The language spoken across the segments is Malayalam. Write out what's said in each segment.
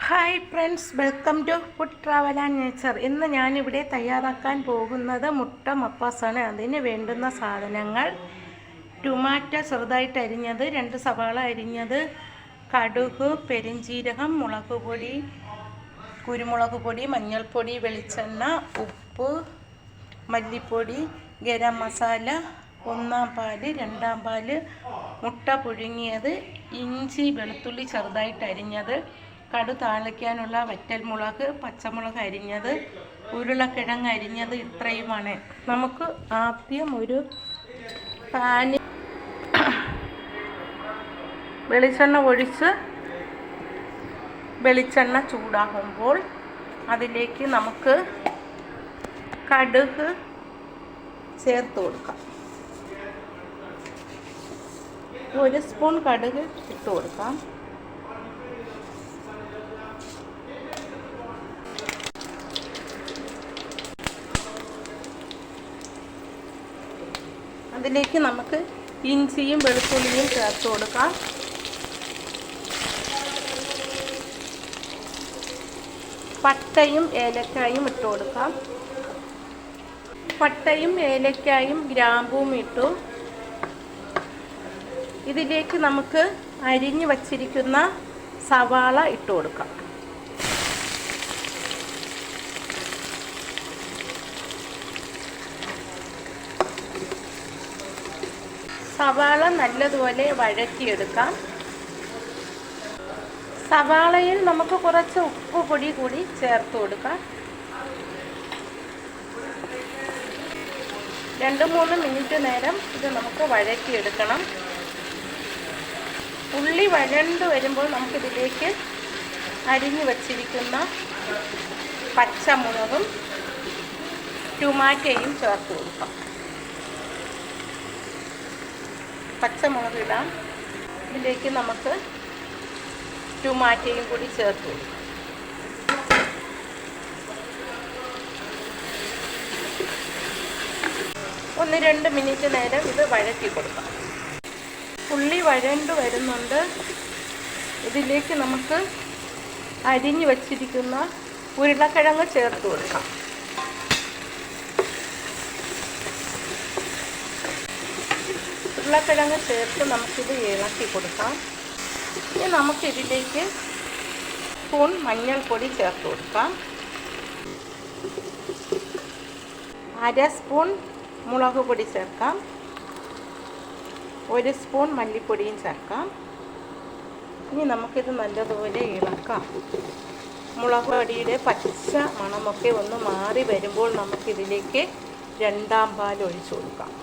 Hi friends, welcome to food travel and nature. ഇന്ന് ഞാനിവിടെ തയ്യാറാക്കാൻ പോകുന്നത് മുട്ട മപ്പാസാണ്. അതിന് വേണ്ടുന്ന സാധനങ്ങൾ: ടൊമാറ്റോ ചെറുതായിട്ട് അരിഞ്ഞത്, 2 സവാള അരിഞ്ഞത്, കടുക്, പെരിഞ്ചീരകം, മുളക് പൊടി, കുരുമുളക് പൊടി, മഞ്ഞൾപ്പൊടി, വെളിച്ചെണ്ണ, ഉപ്പ്, മല്ലിപ്പൊടി, ഗരം മസാല, 1-ാം പാല്, 2-ാം പാല്, മുട്ട പുഴുങ്ങിയത്, ഇഞ്ചി വെളുത്തുള്ളി ചെറുതായിട്ട് അരിഞ്ഞത്, കടു താളിക്കാനുള്ള വറ്റൽമുളക്, പച്ചമുളക് അരിഞ്ഞത്, ഉരുളക്കിഴങ്ങ് അരിഞ്ഞത്. ഇത്രയുമാണ്. നമുക്ക് ആദ്യം ഒരു പാനിൽ വെളിച്ചെണ്ണ ഒഴിച്ച് വെളിച്ചെണ്ണ ചൂടാകുമ്പോൾ അതിലേക്ക് നമുക്ക് കടുക് ചേർത്ത് കൊടുക്കാം. 1 സ്പൂൺ കടുക് ഇട്ട് കൊടുക്കാം. അതിലേക്ക് നമുക്ക് ഇഞ്ചിയും വെളുത്തുള്ളിയും ചേർത്ത് കൊടുക്കാം. പട്ടയും ഏലക്കായും ഇട്ട് കൊടുക്കാം. പട്ടയും ഏലക്കായും ഗ്രാമ്പും ഇട്ടു. ഇതിലേക്ക് നമുക്ക് അരിഞ്ഞു വച്ചിരിക്കുന്ന സവാള ഇട്ട് കൊടുക്കാം. സവാള നല്ലതുപോലെ വഴറ്റിയെടുക്കാം. സവാളയിൽ നമുക്ക് കുറച്ച് ഉപ്പ് പൊടി കൂടി ചേർത്ത് കൊടുക്കാം. 2-3 മിനിറ്റ് നേരം ഇത് നമുക്ക് വഴറ്റിയെടുക്കണം. ഉള്ളി വഴണ്ട് വരുമ്പോൾ നമുക്കിതിലേക്ക് അരിഞ്ഞു വച്ചിരിക്കുന്ന പച്ചമുളകും ടൊമാറ്റോയും ചേർത്ത് കൊടുക്കാം. പച്ചമുളക് ഇടാം. ഇതിലേക്ക് നമുക്ക് ടൊമാറ്റോയും കൂടി ചേർത്ത് കൊടുക്കാം. ഒന്ന് 2 മിനിറ്റ് നേരം ഇത് വഴറ്റി കൊടുക്കാം. ഉള്ളി വഴണ്ട് വരുന്നുണ്ട്. ഇതിലേക്ക് നമുക്ക് അരിഞ്ഞു വച്ചിരിക്കുന്ന ഉരുളക്കിഴങ്ങ് ചേർത്ത് കൊടുക്കാം. ഉരുളക്കിഴങ്ങ് ചേർത്ത് നമുക്കിത് ഇളക്കി കൊടുക്കാം. ഇനി നമുക്കിതിലേക്ക് സ്പൂൺ മഞ്ഞൾപ്പൊടി ചേർത്ത് കൊടുക്കാം. 1/2 സ്പൂൺ മുളക് പൊടി ചേർക്കാം. 1 സ്പൂൺ മല്ലിപ്പൊടിയും ചേർക്കാം. ഇനി നമുക്കിത് നല്ലതുപോലെ ഇളക്കാം. മുളക് പൊടിയുടെ പച്ച മണമൊക്കെ ഒന്ന് മാറി വരുമ്പോൾ നമുക്കിതിലേക്ക് 2-ാം പാൽ ഒഴിച്ചു കൊടുക്കാം.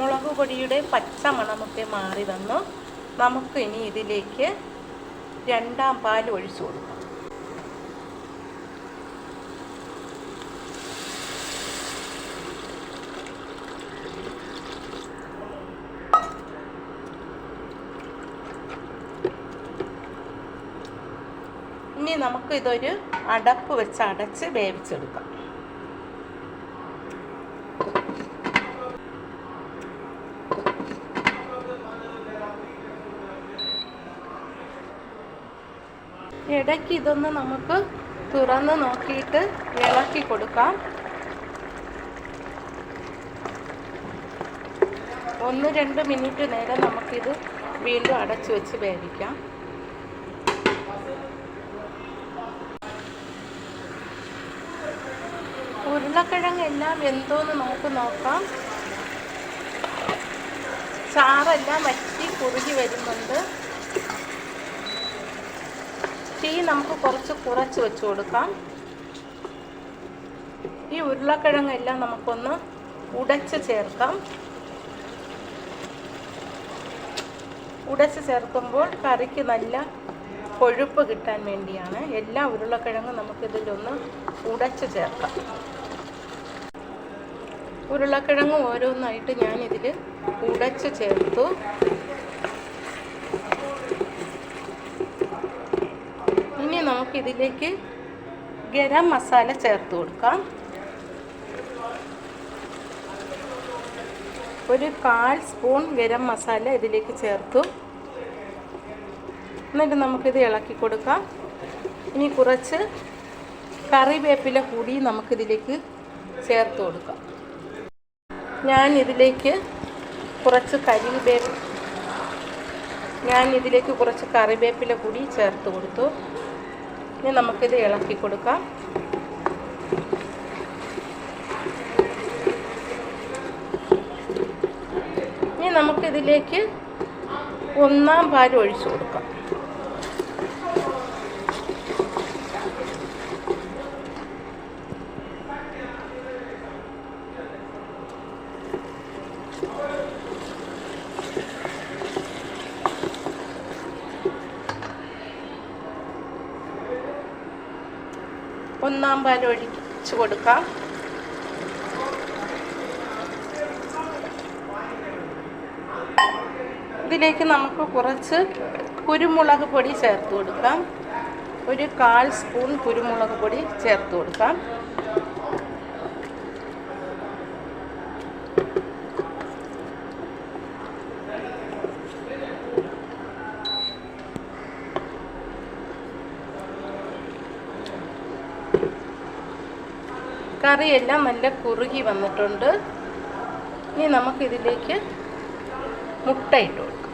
മുളക് പൊടിയുടെ പച്ച മണമൊക്കെ മാറി വന്നു. നമുക്ക് ഇനി ഇതിലേക്ക് 2-ാം പാൽ ഒഴിച്ചു കൊടുക്കാം. ഇനി നമുക്ക് ഇതൊരു അടപ്പ് വെച്ച് അടച്ച് വേവിച്ചെടുക്കാം. ഇടയ്ക്ക് ഇതൊന്ന് നമുക്ക് തുറന്ന് നോക്കിയിട്ട് ഇളക്കി കൊടുക്കാം. 1-2 മിനിറ്റ് നേരം നമുക്കിത് വീണ്ടും അടച്ചു വെച്ച് വേവിക്കാം. ഉരുളക്കിഴങ്ങ് എല്ലാം എന്തോന്ന് നമുക്ക് നോക്കാം. ചാറെല്ലാം വറ്റി കുറുകി വരുന്നുണ്ട്. തീ നമുക്ക് കുറച്ച് വെച്ച് കൊടുക്കാം. ഈ ഉരുളക്കിഴങ്ങെല്ലാം നമുക്കൊന്ന് ഉടച്ച് ചേർക്കാം. ഉടച്ച് ചേർക്കുമ്പോൾ കറിക്ക് നല്ല കൊഴുപ്പ് കിട്ടാൻ വേണ്ടിയാണ്. എല്ലാ ഉരുളക്കിഴങ്ങും നമുക്കിതിലൊന്ന് ഉടച്ച് ചേർക്കാം. ഉരുളക്കിഴങ്ങ് ഓരോന്നായിട്ട് ഞാനിതിൽ ഉടച്ച് ചേർത്തു. ഇനി നമുക്കിതിലേക്ക് ഗരം മസാല ചേർത്ത് കൊടുക്കാം. 1/4 സ്പൂൺ ഗരം മസാല ഇതിലേക്ക് ചേർത്തു. എന്നിട്ട് നമുക്കിത് ഇളക്കി കൊടുക്കാം. ഇനി കുറച്ച് കറിവേപ്പില കൂടി നമുക്കിതിലേക്ക് ചേർത്ത് കൊടുക്കാം. ഞാൻ ഇതിലേക്ക് കുറച്ച് കറിവേപ്പില കൂടി ചേർത്ത് കൊടുത്തു. ഇനി നമുക്കിത് ഇളക്കി കൊടുക്കാം. ഇനി നമുക്കിതിലേക്ക് 1/4 പാൽ ഒഴിച്ചു കൊടുക്കാം. ഒന്നാം പാൽ ഒഴിച്ച് കൊടുക്കാം. ഇതിലേക്ക് നമുക്ക് കുറച്ച് കുരുമുളക് പൊടി ചേർത്ത് കൊടുക്കാം. ഒരു 1/4 സ്പൂൺ കുരുമുളക് പൊടി ചേർത്ത് കൊടുക്കാം. കറിയെല്ലാം നല്ല കുറുകി വന്നിട്ടുണ്ട്. ഇനി നമുക്കിതിലേക്ക് മുട്ട ഇട്ട് കൊടുക്കാം.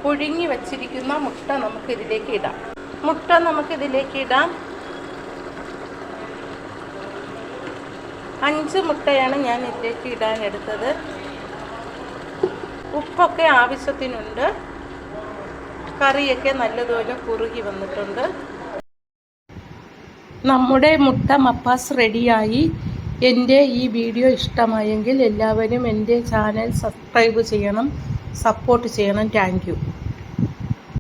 പുഴുങ്ങി വച്ചിരിക്കുന്ന മുട്ട നമുക്കിതിലേക്ക് ഇടാം. 5 മുട്ടയാണ് ഞാൻ ഇതിലേക്ക് ഇടാൻ എടുത്തത്. ഉപ്പൊക്കെ ആവശ്യത്തിനുണ്ട്. കറിയൊക്കെ നല്ലതുപോലെ കുറുകി വന്നിട്ടുണ്ട്. നമ്മുടെ മുട്ട മപ്പാസ് റെഡിയായി. എൻ്റെ ഈ വീഡിയോ ഇഷ്ടമായെങ്കിൽ എല്ലാവരും എൻ്റെ ചാനൽ സബ്സ്ക്രൈബ് ചെയ്യണം, സപ്പോർട്ട് ചെയ്യണം. Thank you.